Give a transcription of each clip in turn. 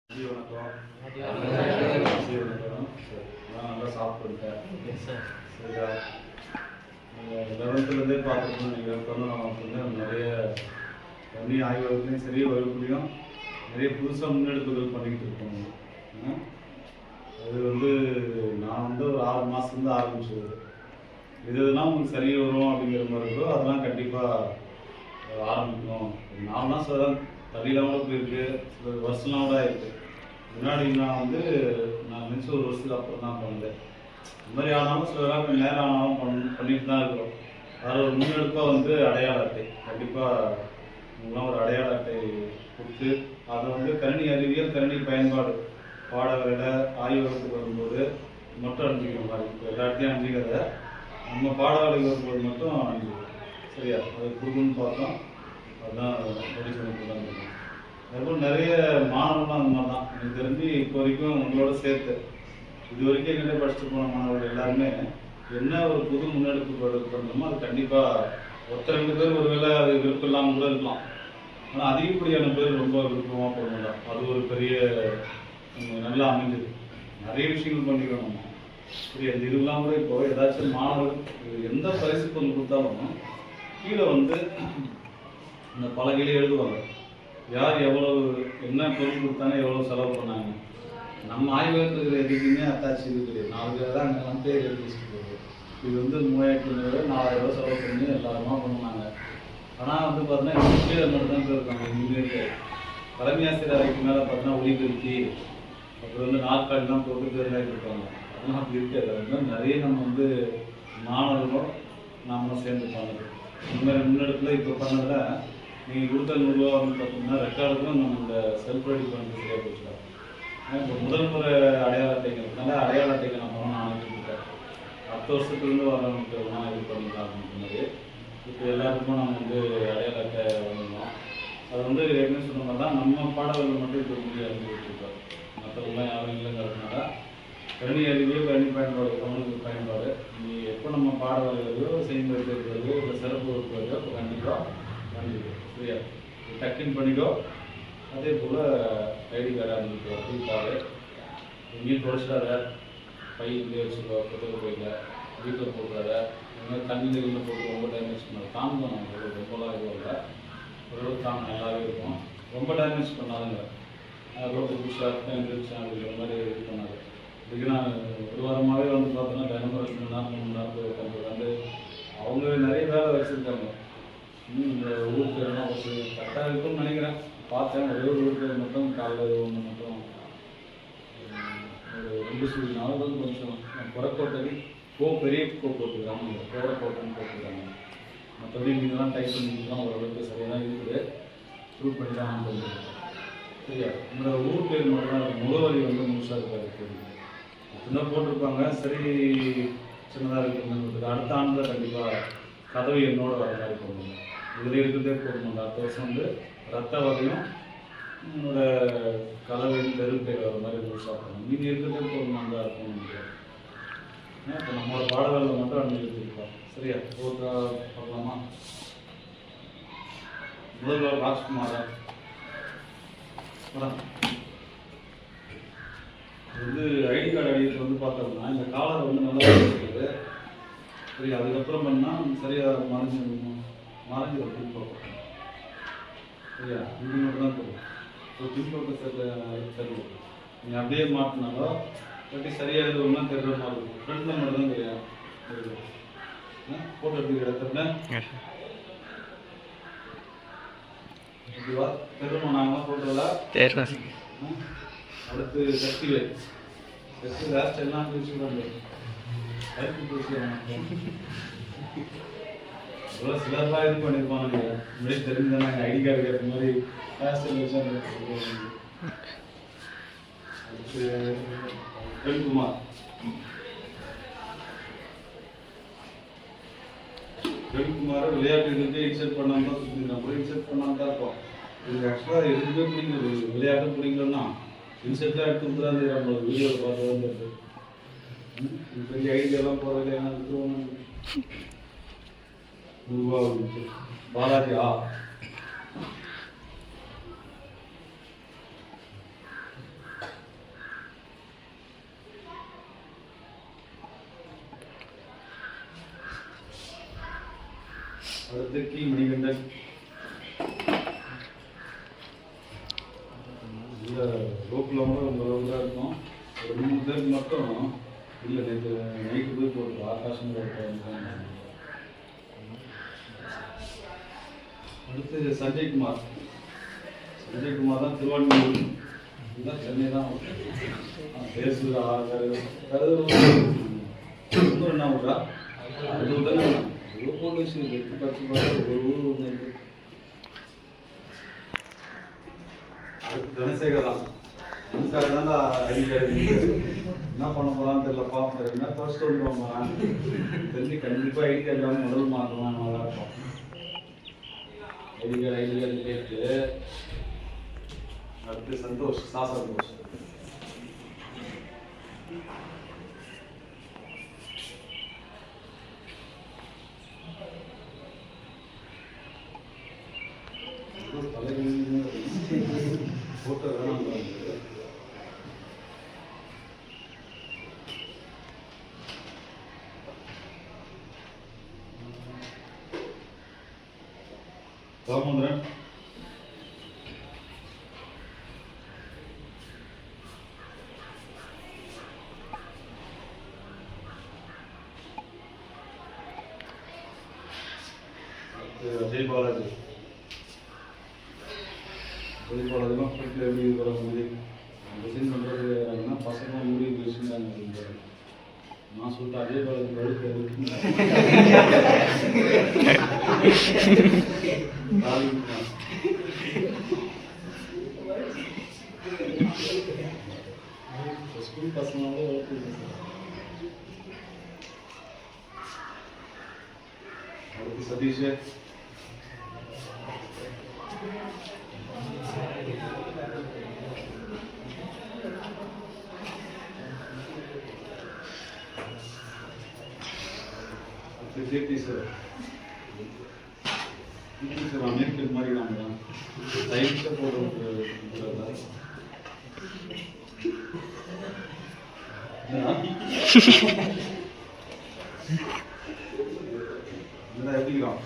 நல்லா சாப்பிட்டுருக்கேன். சரியா, நீங்கள் 11லேருந்தே பார்த்துருக்கோம். நீங்கள் இப்போ வந்து நமக்கு வந்து நிறைய தண்ணி ஆய்வகத்துலேயும் சரி வகுப்புலையும் நிறைய புதுசாக முன்னெடுப்புகள் பண்ணிக்கிட்டு இருக்கோம். அது வந்து நான் வந்து ஒரு 6 மாதத்துலேருந்து ஆரம்பிச்சது. இதெல்லாம் உங்களுக்கு சரி வரும் அப்படிங்கிற மாதிரி இருக்கோ அதெல்லாம் கண்டிப்பாக ஆரம்பிக்கணும். 4 மாதம் தான் தள்ளிலாம் கூட போயிருக்கு, ஒரு வருஷம்லாம் கூட ஆயிருக்கு. முன்னாடி நான் நினச்சி ஒரு வருஷத்துக்கு அப்புறம் தான் பண்ணேன். இந்த மாதிரி ஆனாலும் சில கொஞ்சம் நேரம் ஆனாலும் பண்ணிட்டு தான் இருக்கிறோம். அதில் ஒரு முன்னெடுப்பாக அடையாள அட்டை கண்டிப்பாக உங்களாம் ஒரு அடையாள அட்டை கொடுத்து அதை கணினி அறிவியல் கணினி பயன்பாடு பாடவேளை ஆய்வகத்துக்கு வரும்போது மட்டும் அனுப்பிக்கிற மாதிரி. இப்போ எல்லா இடத்தையும் அனுப்பிக்கிறத நம்ம பாடவேளைக்கு வரும்போது மட்டும் அனுப்பிக்கிறோம். சரியா, அது கொடுக்கணும்னு பார்த்தோம். அதுதான் நோட்டீஸ் பண்ணி கொடுத்தாங்க. அதுபோல் நிறைய மாணவர்கள்லாம் அந்த மாதிரி தான் எனக்கு தெரிஞ்சு இப்போ வரைக்கும் உங்களோட சேர்த்து இது வரைக்கும் எங்கிட்ட படிச்சுட்டு போன மாணவர்கள் எல்லாருமே என்ன ஒரு புது முன்னெடுப்பு பண்ணணுமோ அது கண்டிப்பாக ஒருத்தர் 2 பேர் ஒருவேளை அது விருப்பம் இல்லாமல் கூட இருக்கலாம். ஆனால் அதிகப்படியான பேர் ரொம்ப விருப்பமாக போகணும். அது ஒரு பெரிய நல்லா அமைஞ்சது. நிறைய விஷயங்கள் பண்ணிக்கணும். சரி, அது இதெல்லாம் கூட இப்போ ஏதாச்சும் மாணவர்கள் எந்த பரிசு பொருள் கொடுத்தாலும் கீழே இந்த பலகையிலே எழுதுவாங்க யார் எவ்வளவு என்ன பொருள் கொடுத்தாங்க, எவ்வளோ செலவு பண்ணாங்க. நம்ம ஆய்வகத்தில் எதுக்குமே அத்தாச்சி இது கிடையாது. 4 பேர் தான் அங்கே பேர் எழுதி வச்சுட்டு போகுது. இது 3500 4000 செலவு பண்ணி எல்லாருமா பண்ணுவாங்க. ஆனால் பார்த்தீங்கன்னா கீழே மட்டும்தான் இருக்காங்க. இங்கே தலைமை ஆசிரியர் அறைக்கு மேலே பார்த்தீங்கன்னா ஒளிபெருக்கி அப்புறம் நாற்காலிலாம் போட்டு பேர் இருப்பாங்க. அதெல்லாம் அப்படி இருக்காது. அது நிறைய நம்ம மாணவர்களும் நாமளும் சேர்ந்து பண்ணுறது. இந்த மாதிரி முன்னெடுப்பில் இப்போ பண்ணதில் நீங்கள் கொடுத்த 100 ரூபா பார்த்தீங்கன்னா ரெக்கார்டுக்கும் நம்ம இந்த செல்ஃப் ரெடி பண்ணுறது சரியாக போச்சுக்கலாம். இப்போ முதல் முறை அடையாள அட்டைங்கிறதுனால அடையாள அட்டைக்கு நம்ம அனுப்பிட்டுருக்கேன். அடுத்த வருஷத்துலேருந்து வரவங்களுக்கு எல்லாம் இது பண்ணிக்கலாம் அப்படின்றது. இப்போ எல்லாருக்கும் நம்ம அடையாள அட்டை வாங்கணும். அது என்ன சொன்ன மாதிரி தான் நம்ம பாடல்கள் மட்டும் இப்போ அனுப்பிட்டுருக்கோம். மற்றவங்களாம் யாரும் இல்லைங்கிறதுனால கணினி அறிவியல் கணினி பயன்பாடு கவனத்துக்கு பயன்பாடு நீ எப்போ நம்ம பாடல்களோ செய்முறை இருக்கிறதோ இல்லை சிறப்பு இருக்கிறதோ இப்போ கண்டிப்பாக பண்ணிக்கோ. சரியா, டக்குன்னு பண்ணிக்கோ. அதே போல் ஐடி கார்டு அனுப்பிக்கோ. வீட்டாரு எங்கேயும் தொடச்சிடாத, பையிலே வச்சுக்கோ. புத்தக பையில் வீட்டில் போடுறாத. இந்த மாதிரி தண்ணியில் போட்டு ரொம்ப டேமேஜ் பண்ணாது. தாங்கும் நம்ம ரொம்பலாம் எதுவும் இல்லை, ஓரளவுக்கு தாங்க நல்லாவே இருக்கும். ரொம்ப டேமேஜ் பண்ணாதுங்க. ரோட்டு புதுசாக எழுந்திரிச்சேன் அப்படிங்கிற மாதிரி இது பண்ணாது. இதுக்கு நான் ஒரு வாரமாகவே பார்த்தோன்னா தினமும் 2 மணி நேரம் 3 மணி நேரத்துக்கு உட்காந்து அவங்க நிறைய வேலை வச்சுருக்காங்க. இந்த ஊர் பேரெல்லாம் கரெக்டாக இருக்கும்னு நினைக்கிறேன். பார்த்தேன் ஒரே ஒரு ஊர் பேர் மட்டும் காலையில் 1 மட்டும் ஒரு 2 சொல்லினாலும் கொஞ்சம் புறக்கோட்டை பெரிய போட்டுக்கிறாங்க. கோரக்கோட்டைன்னு போட்டுக்கிறாங்க. மற்றபடி நீங்கள்லாம் டைப் பண்ணிக்கலாம் ஓரளவுக்கு சரியாக தான் இருக்குது. ப்ரூவ் பண்ணி தான் பண்ணுறேன். சரியா, இந்த ஊர் பேர் மட்டும் தான் முகவரி முழுசாக இருக்காது. அப்படிதான் போட்டிருப்பாங்க. சரி, சின்னதாக இருக்குதுன்னு அடுத்த ஆண்டு கண்டிப்பாக கதவு என்னோட வர மாதிரி போடணும். இதில் இருக்கிறதே போடணும். அடுத்த வருஷம் ரத்த வகையும் என்னோட கதவையும் தெருப்பேர் வர மாதிரி முழுசாக பண்ணணும். நீங்கள் இருக்கிறதே போடணும் தான் இருக்கணும். இப்போ நம்மளோட பாடல்களில் மட்டும் அனுப்பியிருக்கோம். சரியா, பார்க்கலாமா? முதல்வர் ராஜ்குமாரா இது ஐடி கார்டு அடிக்கிறது பார்த்தோம்னா இந்த காலர் நல்லா இருக்குது. சரி, அதுக்கப்புறம் பண்ணால் சரியாக மறைஞ்சு ஒரு பின்பக்கம். சரியா, இது மட்டும் தான் தெரியும். ஒரு பின்பக்கம் தெரியும். நீங்கள் அப்படியே மாற்றினாலோ இல்லாட்டி சரியாக எதுவும்னா தெரிகிற மாதிரி இருக்கும். ஃப்ரெண்டில் மட்டும் தான் தெரியும். ஃபோட்டோ எடுத்துக்கிற இடத்துல இதுவா தெரியுமா? நாங்களாம் ஃபோட்டோவில் அடுத்து சக்திவேல் லாஸ்ட் எல்லாம் பிரிச்சுடுவாங்க. சிலர்லாம் இது பண்ணியிருப்பாங்க. முன்னாடி தெரிஞ்சா நாங்கள் ஐடி கார்டு கேட்குற மாதிரி ஹேர்ஸ்டைல் வச்சு ரவிக்குமார் விளையாட்டு இன்செர்ட் பண்ணாமல் தான் சுற்றிருக்கோம். கூட இன்செர்ட் பண்ணாமல் தான் இருப்போம். இது ஆக்சுவலாக எதுவுமே பிடிக்கிறது விளையாட்டு பிடிக்கலன்னா இன்செர்ட்லாம் எடுத்து கொடுத்துதான் நம்மளுக்கு வீடியோவில் பார்த்து வந்துருக்கு. பெரிய ஐடியாலாம் போகிறது என்ன உருவாகுது. பாலாஜி அடுத்து கி மணிகண்டன். இல்லை கோகுலமாக உங்களோட தான் இருக்கும். ஒரு 3 பேருக்கு மட்டும் இல்லை நேற்று நைட்டு போய் போட்டு ஆகாஷம். அடுத்து சஞ்சய்குமார். சஞ்சய்குமார் தான் திருவான்மியூர், இதுதான் சென்னை தான். பேசுகிறா கருது என்ன ஊரா? அது தானே போலீஸ் வெற்றி பத்து ஒரு ஊர் ஒன்று இருக்கு. தனசேகர் தான். தனசேகர் தான் என்ன பண்ண போகிறான்னு தெரியலப்பா. என்ன ஃபர்ஸ்ட் வந்து போகிறான் தெரிஞ்சு கண்டிப்பாக ஐடி கார்டு இல்லாமல் முதல் மாற்றலாம் நல்லா இருக்கும். ஐடி கார்டு கேட்டு அடுத்து சந்தோஷ் சந்தோஷ். போட்டோ வேணாம். ராமேந்திரன். அஜய் பாலாஜி. அஜய் பாலாஜிலாம் வீட்டில் எப்படி இருக்கிற முடியும் டிசைன் பண்ணுறது பசங்க முடிவு வச்சுருந்தாங்க. நான் சொல்லிட்டு அஜய் பாலாஜி படுக்க ஸ்கூல் பசங்களாலே வளர்த்து. அடுத்து சதீஷ். கீர்த்தி சார். கீர்த்தி சார் அமெரிக்கன் மாதிரி நாம தான் சயின்ஸை போட எப்படிக்கலாம்.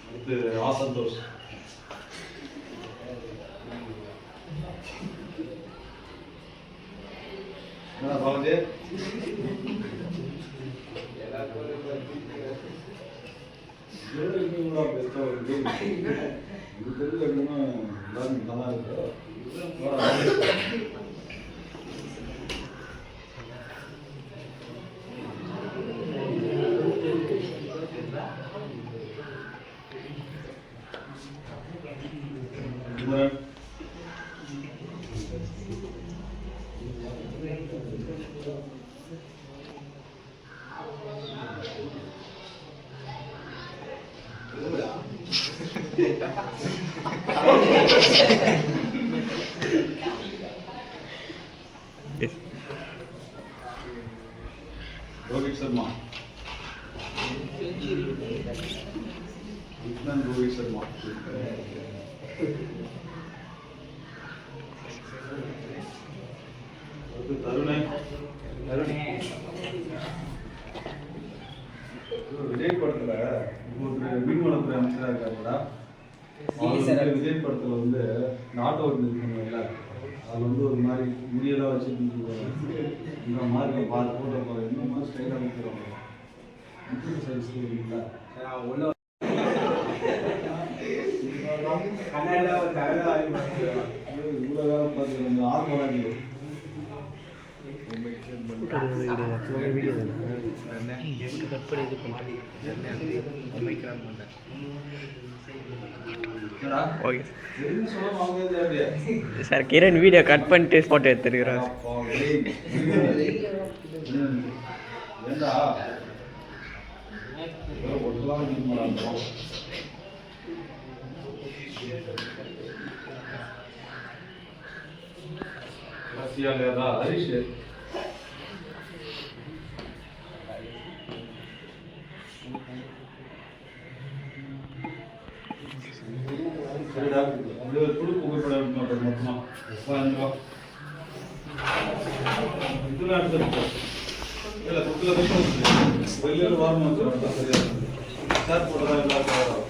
அடுத்து சந்தோஷ். என்ன பாலாஜி பெஸ்ட்டாக வருது. இது தெரிஞ்சு அப்படின்னா எல்லாரும் நல்லா இருக்கு. रोहित शर्मा. रोहित शर्मा. तरुण விஜய் படத்துல மீன் வளர்ப்புற அமைச்சராக இருக்காருடா. விஜய் படத்துல வந்து நாட்டோ இருக்குல்ல, அது வந்து ஒரு மாதிரி முடியெல்லாம் வச்சு இந்த மாதிரி பார்த்து போட்டோ போகிற இந்த மாதிரி ஸ்டைலாக இருக்கிறவங்க சைஸ் இருக்குல்ல உள்ள இவ்வளோ வேலை பார்த்து ஆர்வம் video sir Kiran video cut பண்ணிட்டு போட்டோ எடுத்துருக்கிறோம். ஹரிஷ் துடு புகைப்படம் மொத்தமாக இதெல்லாம் எடுத்துருக்கோம். இல்லை குட்டில் வெளியில் வாரம் வச்சுருவாங்க சரியா. சார் போட்டோ தான் எல்லாரும்